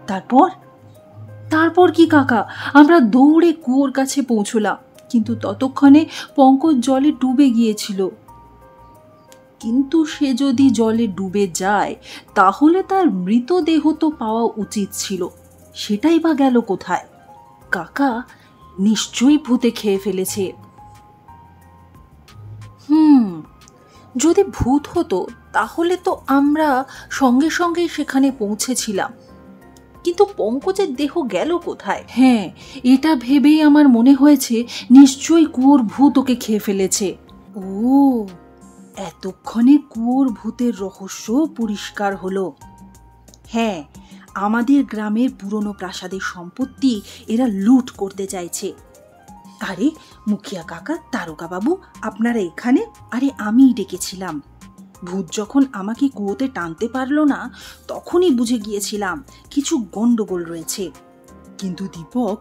তারপর তারপর কি কাকা? আমরা দৌড়ে কুয়োর কাছে পৌঁছলাম, কিন্তু ততক্ষণে পঙ্কজ জলে ডুবে গিয়েছিল। কিন্তু সে যদি জলে ডুবে যায় তাহলে তার মৃতদেহ তো পাওয়া উচিত ছিল, সেটাই বা গেল কোথায়? কাকা নিশ্চয়ই ভূতে খেয়ে ফেলেছে। যদি ভূত হতো তাহলে তো আমরা সঙ্গে সঙ্গে সেখানে পৌঁছেছিলাম, কিন্তু পঙ্কজের দেহ গেল কোথায়? হ্যাঁ, এটা ভেবেই আমার মনে হয়েছে নিশ্চয়ই কুয়োর ভূত ওকে খেয়ে ফেলেছে। ও, এতক্ষণে কুয়োর ভূতের রহস্য পরিষ্কার হলো। হ্যাঁ, আমাদের গ্রামের পুরনো প্রাসাদের সম্পত্তি এরা লুট করতে চাইছে। আরে মুখিয়া কাকা, তারকা বাবু, আপনারা এখানে? আরে আমিই ডেকেছিলাম। ভূত যখন আমাকে কুয়োতে টানতে পারলো না তখনই বুঝে গিয়েছিলাম কিছু গন্ডগোল রয়েছে। কিন্তু দীপক,